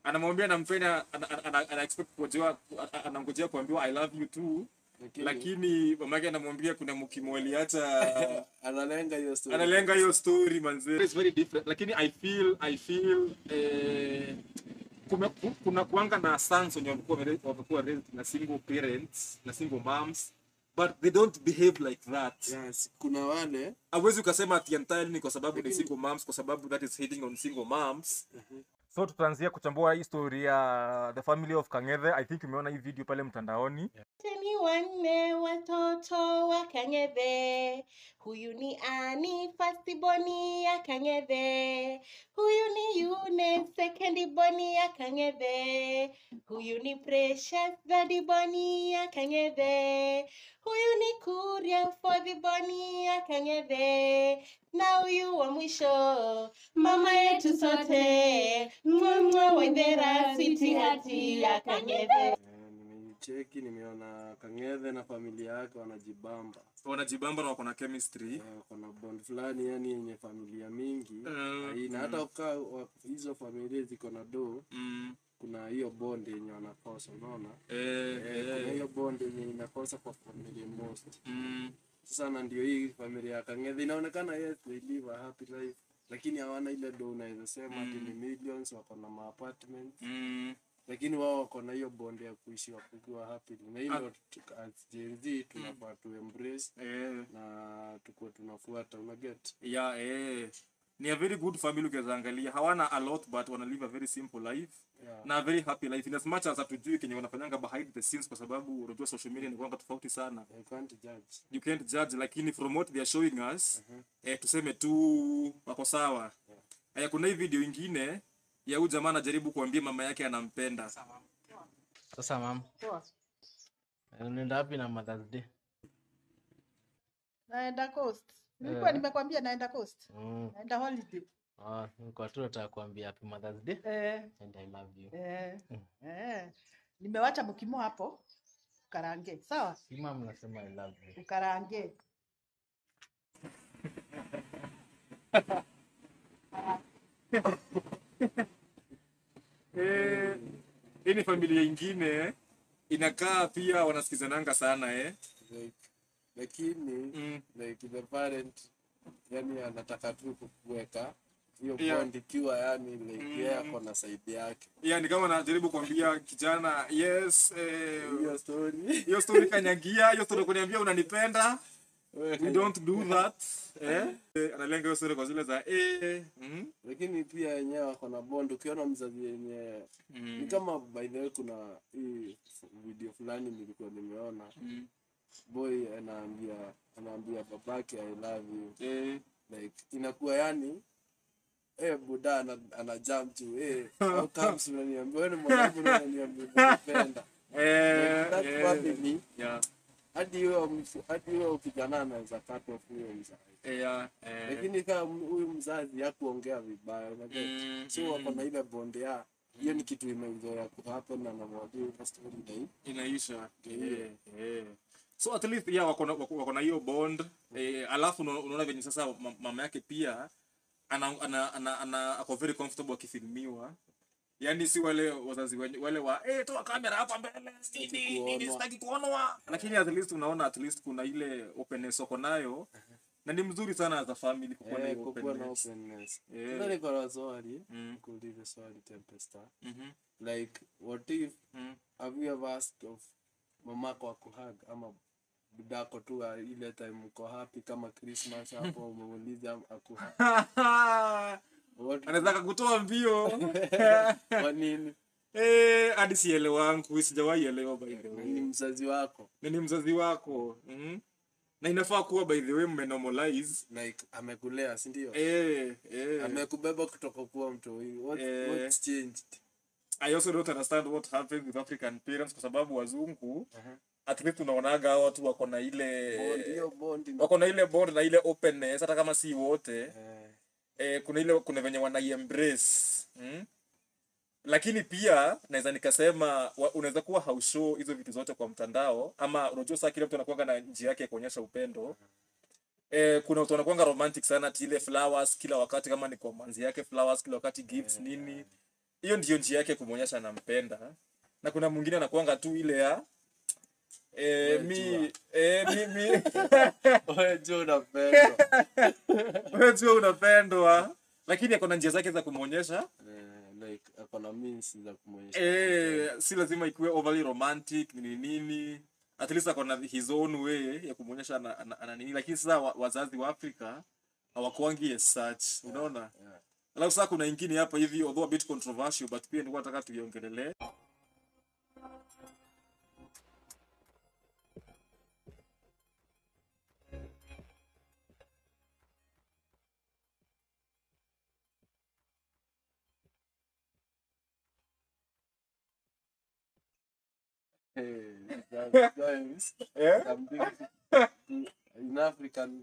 Anamwambia nampenda, ana expect kujua, anangojea kuambiwa I love you too. Lakini mamake anamwambia kuna mkimweli hata analenga hiyo story manze. It's very different. Lakini I feel kuna kuanga na sons wenye wamekuwa raised na single parents na single moms, but they don't behave like that. Yes, kuna wale hawezi ukasema ati entirely ni kwa sababu ni single moms, kwa sababu that is hating on single moms. So tutaanzia kuchambua hii story ya the family of Kang'ethe. I think umeona hii video pale mtandaoni. Ni wanne watoto wa Kang'ethe. Huyu ni Ani first boni ya Kang'ethe. Huyu ni Yune second boni ya Kang'ethe. Huyu ni Precious third boni ya Kang'ethe. Huyu ni Kuria fourth boni ya Kang'ethe. Na huyu wa mwisho mama yetu sote, mwa Waithera sweetie hati ya Kang'ethe. Cheki nimeona Kang'ethe na familia yake wanajibamba Na wako na chemistry, wako na bond fulani yani yenye familia mingi. Na hata hizo familia ziko na do, kuna hiyo bond yenye wanakosa, unaona? Kuna hiyo bond yenye inakosa kwa familia most. Sasa na ndio hii familia ya Kang'ethe inaonekana yes they live a happy life, lakini hawana ile do unaweza sema ati ni millions, wako na ma-apartment. Lakini wao wako na hiyo bond ya kuishi wakiwa happy. Na hilo as Gen Z tunafaa tu embrace na tukue tunafuata, una get? Ni a very good family ukiangalia. Hawana a lot but wana live a very simple life. Na a very happy life. In as much as hatujui kenye wanafanyanga behind the scenes, kwa sababu unajua social media ni kwanga tofauti sana. You can't judge, lakini from what they are showing us, tuseme tu wako sawa. Kuna hii video ingine ya huyu jamaa anajaribu kuambia mama yake anampenda. Sasa mama, unaenda wapi na Mother's Day? Naenda Coast. Nilikuwa nimekwambia naenda Coast. Naenda holiday. Nilikuwa tu nataka kuambia happy Mother's Day. And I love you. Nimewacha mkimo hapo. Ukarange. Sawa? Si mama nasema I love you. Ukarange. Hii ni familia ingine inakaa pia wanasikizananga sana lakini like the parent yani anataka tu kuweka hiyo bond ikiwa yani like yeye ako na side yake. Ni kama anajaribu kuambia kijana yes, hiyo story kanyagia, hiyo story kuniambia unanipenda. We don't do that. Analenga hiyo story kwa zile za lakini pia yenyewe wako na bond. Ukiona mzazi yenyewe ni kama by the way kuna hii video fulani nilikuwa nimeona, boy anaambia babake I love you. Like inakuwa yani buda ana jump to how comes unaniambia wewe mwanangu unaniambia unanipenda. That's probably hadi wewe ukijana anaweza kata huyo mzazi. Lakini kama huyu mzazi hakuongea vibaya, unajua sio wako na ile bond ya hiyo ni kitu imeingia happen na namwambia kwa story inaisha. So at least wako na hiyo bond. Alafu unaona venye sasa mama yake pia ako very comfortable akifilmiwa. Yani si wale wazazi wale wa toa kamera hapa mbele nini sitaki kuonwa. Lakini at least unaona at least kuna ile openness wako nayo. Na ni mzuri sana as a family kuwa na openness. Ndio kwa swali kuuliza swali Tempesta. Like what if have you ever asked of mamako akuhug ama budako tu ile time mko happy kama Christmas hapo umeuliza akuhug? Anataka kutoa mbio. Kwa nini? Hadi sielewangu, sijawahi elewa by the way. Ni mzazi wako. Ni mzazi wako. Na inafaa kuwa by the way normalize like amekulea, si ndio? Amekubeba kutoka kuwa mtu huyu. What's changed? I also don't understand what happens with African parents, kwa sababu wazungu at least unaonaga watu wako na ile bond, wako na ile bond na ile openness hata kama si wote. Kuna venye wanai-embrace. Lakini pia naweza nikasema unaweza kuwa haushow hizo vitu zote kwa mtandao, ama unajua sasa kila mtu anakuanga na njia yake ya kuonyesha upendo. Kuna watu wanakuanga romantic sana ile flowers kila wakati, kama ni kwa manzi yake flowers kila wakati, gifts nini. hiyo ndio njia yake kumuonyesha anampenda. Na kuna mwingine anakuanga tu ile ya mi Wewe jua unapendwa. wewe tu unapendwa, lakini akona njia zake za kumuonyesha. Like akona means za kumuonyesha. Si lazima ikuwe overly romantic nini. At least akona his own way ya kumuonyesha ana nini, lakini sasa wazazi wa Afrika hawakuangi as such, unaona? Alafu sasa kuna ingine hapa hivi, although a bit controversial, but pia nilikuwa nataka tuiongelee. Sometimes some things in African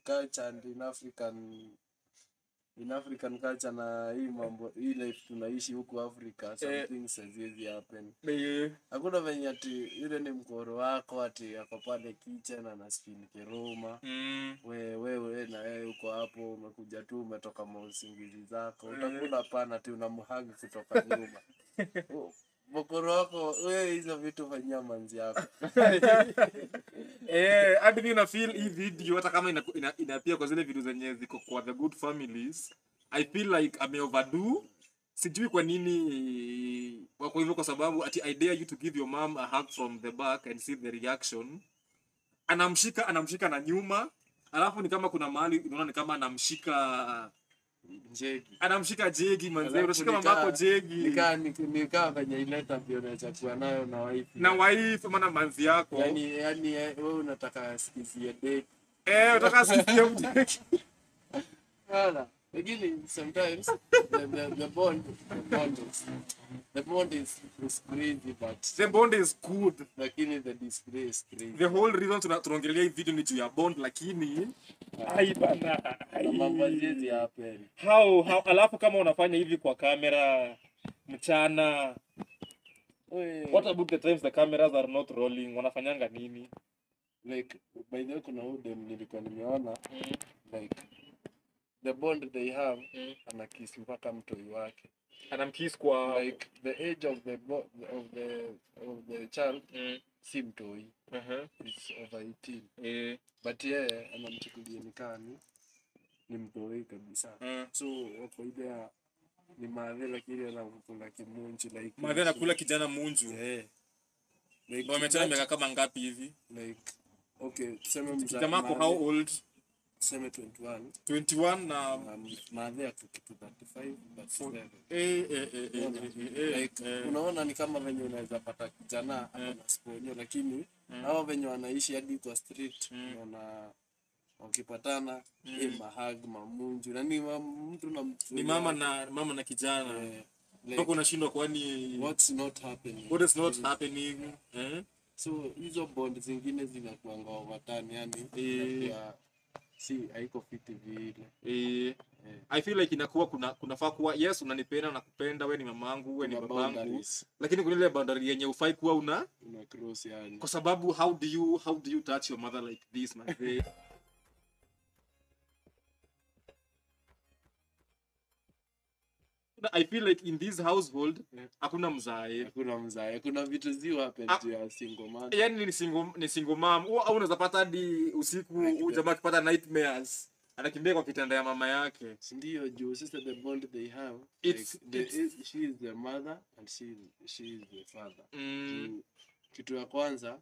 culture and in African culture na hii mambo hii life tunaishi huku Africa, some things haziwezi happen. Hakuna venye ati ile ni mkoro wako ati ako pale kitchen anaspin keroma. Wewe na yeye uko hapo umekuja tu umetoka mausingizi zako. Utakula pana ati unamhug kutoka nyuma. Mkoro wako wewe hizo vitu fanyia manzi yako. Hadi mimi na feel hii video hata kama inapia kwa zile video zenye ziko kwa The Good Families, I feel like ame overdo. Sijui kwa nini wako hivyo, kwa sababu ati I dare you to give your mom a hug from the back and see the reaction. Anamshika na nyuma, alafu ni kama kuna mahali unaona ni kama anamshika Jegi. Anamshika jegi manze, unashika mamako jegi. Nikaa venye ileta pia unachukua nayo na wife. Na wife maana manzi yako. Yaani wewe unataka asikizie date. Unataka asikizie mtu. Wala. Lakini sometimes the bond is crazy, but The bond is good. lakini the display is crazy. The whole reason tunaongelea hii video ni juu ya bond, lakini ai bana, Mambo haziwezi happen. how alafu kama unafanya hivi kwa kamera mchana, what about the times the cameras are not rolling, wanafanyanga nini? Like by the way kuna udem nilikuwa nimeona like the bond they have anakiss mpaka mtoi wake. Anamkiss kwa Like the age of the child si mtoi. It's over 18. But yeye anamchukulia ni mtoi kabisa. So wako ile ya ni madhe lakini anakula kimunchi like madhe anakula kijana munju. Like Wamechana miaka kama ngapi hivi? like okay, tuseme mzee Jamaa ko how old? tuseme 21. 21 na Madhe akitu 35 but 7. Like unaona ni kama venye unaweza pata kijana ana sponyo lakini hao venye wanaishi hadi kwa street unaona wakipatana mahag mamunju na ni mtu na mtu ni mama na kijana. like, Unashindwa kwani what's not happening. what is not happening? So hizo bond zingine zinakuanga overtime yani si haiko fiti vile. I feel like inakuwa kunafaa kuwa yes unanipenda na kupenda, wewe ni mamangu, wewe ni babangu, lakini kuna ile boundary yenye ufai kuwa una cross yani, kwa sababu how do you touch your mother like this my baby? I feel like in this household hakuna mzae, kuna vitu ziwa happen to ya single mom. Yani ni single mom au unaweza pata hadi usiku jamaa akipata nightmares anakimbia kwa kitanda ya mama yake. Ndio juu sister the bond they have she is the mother and she is the father. Kitu ya kwanza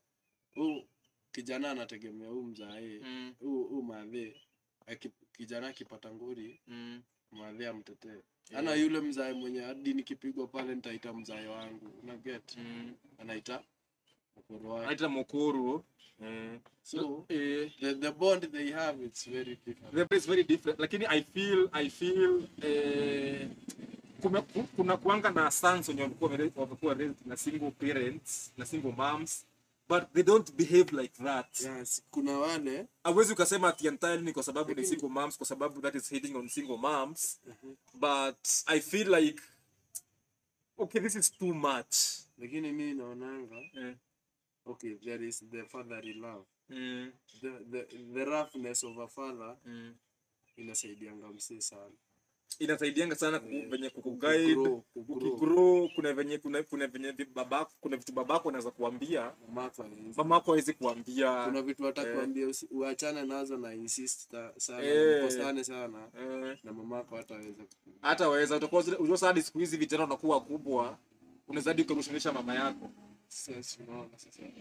kijana anategemea mzae madhe kijana akipata nguri madhe amtetee. Ana yule mzae mwenye hadi nikipigwa pale nitaita mzae wangu. Una get? Anaita mkoro wake. Anaita mkoro. So the bond they have it's very different. The bond is very different. Lakini I feel kuna kuanga na sons wenye walikuwa raised na single parents na single moms, but they don't behave like that. Yes, kuna wale hawezi ukasema ati entirely ni kwa sababu ni single moms, kwa sababu that is hitting on single moms. But I feel like okay, this is too much. Lakini mimi naonanga okay, there is the fatherly love. The roughness of a father inasaidianga msee sana. inasaidianga sana venye kukuguide ukigrow. Kuna venye kuna vitu babako anaweza kuambia mamako hawezi kuambia, kuna vitu atakwambia uachane nazo na insist sana mkosane sana na mamako hataweza utakuwa hadi siku hizi vijana unakuwa kubwa unazidi kurushanisha mama yako.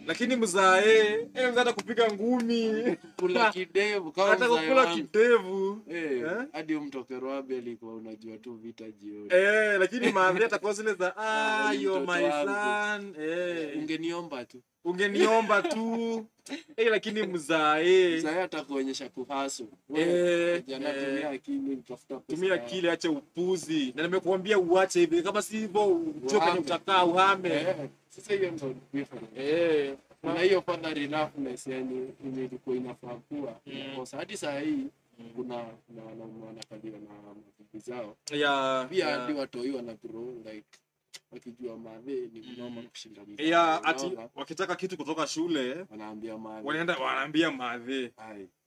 Lakini mzae mzae kupiga ngumi kula kidevu kama hata kukula kidevu hadi umtoke Rwabe alikuwa unajua tu vita jioni lakini maadhi atakuwa zile za yo my son ungeniomba tu lakini mzae atakuonyesha kuhasu tumia akili acha upuzi na nimekuambia uache hivi kama si hivyo uchoke kwenye utakaa uhame. Sasa hiyo ndio different. Na hiyo father enoughness yani ilikuwa inafaa kuwa. Kwa sababu hadi saa hii kuna wanakaliwa na bibi zao. Pia hadi watu wana grow like wakijua madhe ni noma kushinda mimi. Ati wakitaka kitu kutoka shule wanaambia madhe. Wanaambia madhe.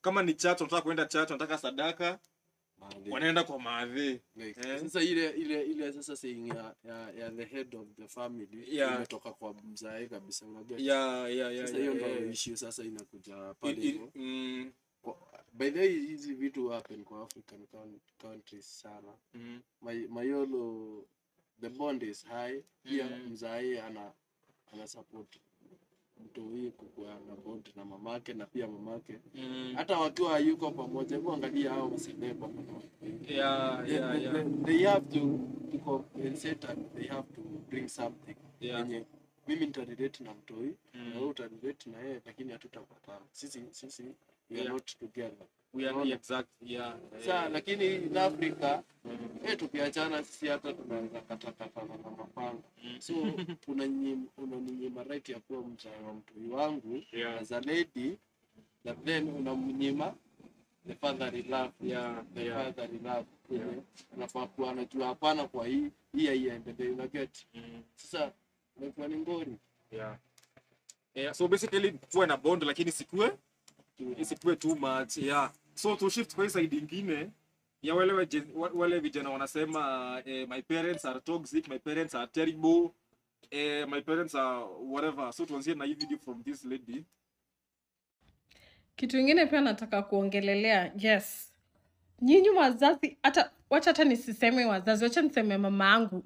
Kama ni church unataka kwenda church unataka sadaka wanaenda kwa maadhi. Sasa ile sasa saying ya the head of the family imetoka kwa mzae kabisa unajua. Sasa hiyo ndio issue sasa inakuja pale hivyo. By the way hizi vitu happen kwa African countries sana. Mayolo the bond is high. Pia mzae ana support mtu huyu kwa na bond na mamake na pia mamake hata wakiwa yuko pamoja hebu angalia hao masenebo they have to compensate and they have to bring something yenye mimi nitarelate na mtu huyu na wewe utarelate na yeye lakini hatutapatana sisi we are not together we are exactly sasa lakini in Africa tukiachana sisi hata tunaweza katakata na mapanga so unaninyima right ya kuwa mzae wa mtu wangu as a lady but then unamnyima the fatherly love the fatherly love unafaa kuwa anajua hapana kwa hii iendelee una get sasa ni ngori so basically kuwa na bond lakini isikue too much so to shift kwa side nyingine ya wale vijana wanasema my parents are toxic, my parents are terrible, my parents are whatever. So tuanzie na hii video from this lady. Kitu kingine pia nataka kuongelelea, yes. Nyinyi wazazi wacha nisiseme wazazi, wacha niseme mamangu.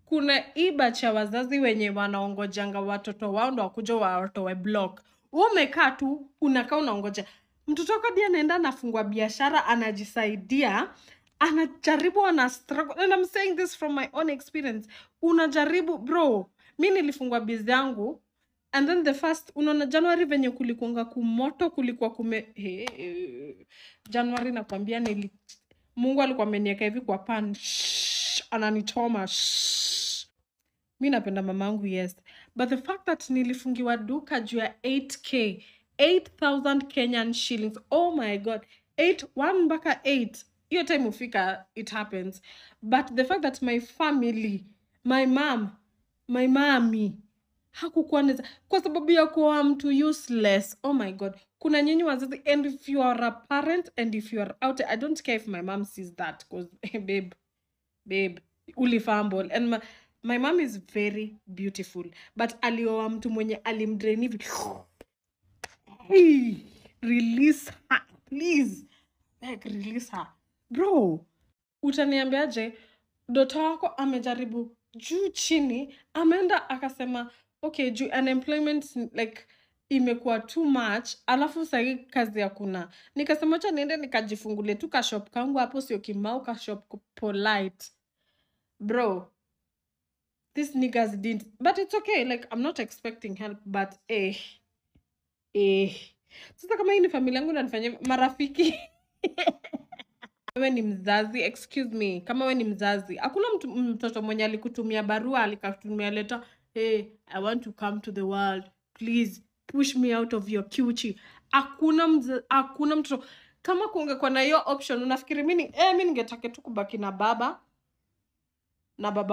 Kuna ibacha wazazi wenye wanaongojanga watoto wao ndo wakuja watoe block. Umekaa tu unakaa unaongoja. Mtoto wako dia anaenda anafungua biashara anajisaidia anajaribu ana struggle and I'm saying this from my own experience unajaribu bro mimi nilifungua biz yangu and then the first unaona January venye kulikuanga kumoto kulikuwa January nakwambia Mungu alikuwa ameniweka hivi kwa pan ananichoma mimi napenda mamangu yes but the fact that nilifungiwa duka juu ya 8k 8,000 Kenyan shillings. Oh my God. 1 mpaka 8. Hiyo time ufika, it happens. But the fact that my family, my mom, my mommy, hakukuwa neza. Kwa sababu ya kuwa mtu useless. Oh my God. Kuna nyinyi wazazi. And if you are a parent and if you are out, I don't care if my mom sees that. Because, babe, ulifumble. And my mom is very beautiful. But alioa mtu mwenye alimdrain hivi. Hey, release her, please. Release her. Bro, utaniambiaje, dota wako amejaribu juu chini, ameenda akasema, okay, juu unemployment like imekuwa too much, alafu sahi kazi hakuna. Nikasema acha niende nikajifungule tu ka shop kangu hapo sio Kimau ka shop polite. Bro, these niggas didn't, but it's okay, like I'm not expecting help, but sasa kama hii ni familia yangu na nifanye marafiki. Wewe ni mzazi, excuse me, kama wewe ni mzazi, hakuna mtoto mwenye alikutumia barua alikatumia letter, hey, I want to come to the world, please push me out of your cutie. Hakuna mtoto. Kama kungekuwa na hiyo option, unafikiri mimi ningetaka tu kubaki na baba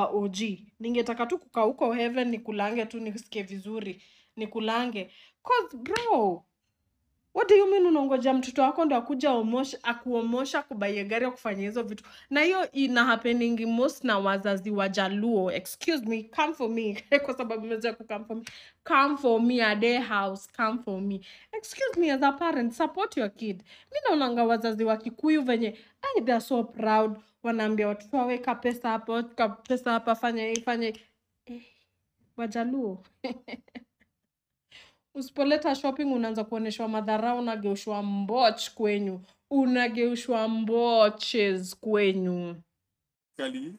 OG. Ningetaka tu kukaa huko heaven nikulange tu nisikie vizuri, nikulange. Cause bro, What do you mean unangoja mtoto wako ndo akuja akuomosha kubaie gari ya kufanya hizo vitu? Na hiyo ina happening most na wazazi wa Jaluo. Excuse me, come for me. Kwa sababu mmezoea ku come for me. Come for me at their house, come for me. Excuse me, as a parent, support your kid. Mimi naonanga wazazi wa Kikuyu venye, they are so proud. Wanaambia watoto wao weka pesa hapa, weka pesa hapa, fanya hii, fanya hii. Wajaluo. Usipoleta shopping unaanza kuoneshwa madharau, unageushwa mboch kwenyu. Unageushwa mboches kwenyu. Kali.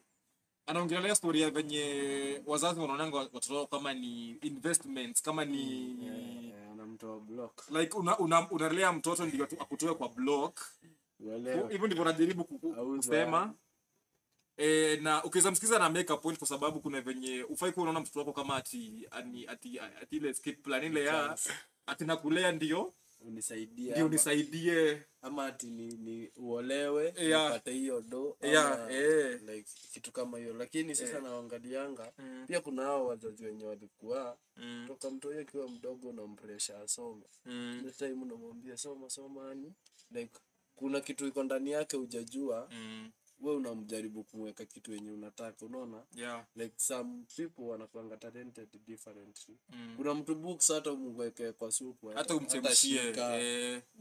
Anaongelea story ya venye wazazi wanaonanga watoto wao kama ni investments, kama ni anamtoa block. Like unalea mtoto ndio akutoe kwa block. Hivyo ndivyo najaribu kusema. Na ukiweza msikiza na make a point kwa sababu kuna venye ufai kuwa unaona mtoto wako kama ati ile escape plan ile ya ati nakulea ndio unisaidia. Ndio unisaidie ama ati ni uolewe upate hiyo do like kitu kama hiyo. Lakini sasa naangalianga pia kuna hao wazazi wenye walikuwa toka mtoto akiwa mdogo na pressure asome. Ile time unamwambia soma ni like kuna kitu iko ndani yake hujajua. Wewe unamjaribu kumweka kitu yenye unataka, unaona? Like some people wanakuanga talented differently. Kuna mtu books hata umweke kwa supu hata umchemshie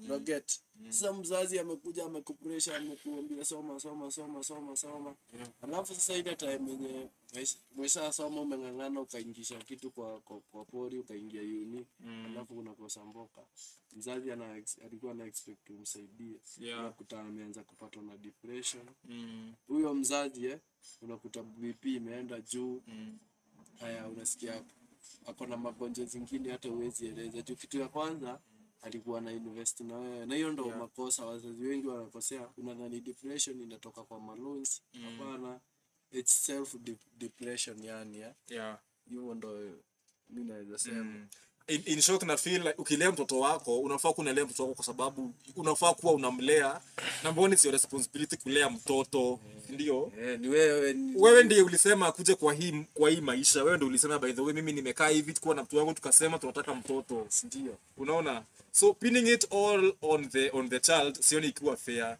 you get. Sasa mzazi amekuja amekupressure amekuambia soma. Alafu sasa ile time yenye mwesha soma umeng'ang'ana ukaingisha kitu kwa pori ukaingia uni. Alafu unakosa mboka. Mzazi alikuwa na expect umsaidie. Unakuta ameanza kupatwa na depression. Huyo mzazi unakuta BP imeenda juu. Haya unasikia ako na magonjwa zingine hata huwezi eleza. Kitu ya kwanza alikuwa na invest na wewe. Na hiyo ndo makosa wazazi wengi wanakosea. Unadhani depression inatoka kwa loans. Hapana. It's self depression yani. Hiyo ndo mimi naweza sema. In short na feel like ukilea mtoto wako unafaa kunalea mtoto wako kwa sababu unafaa kuwa unamlea. Number one, it's your responsibility kulea mtoto. Ndio? Ni wewe ndiye ulisema akuje kwa hii maisha. Wewe ndio ulisema by the way mimi nimekaa hivi tukiwa na mtu wangu tukasema tunataka mtoto. Ndio. Unaona? So pinning it all on the child sioni ikiwa fair.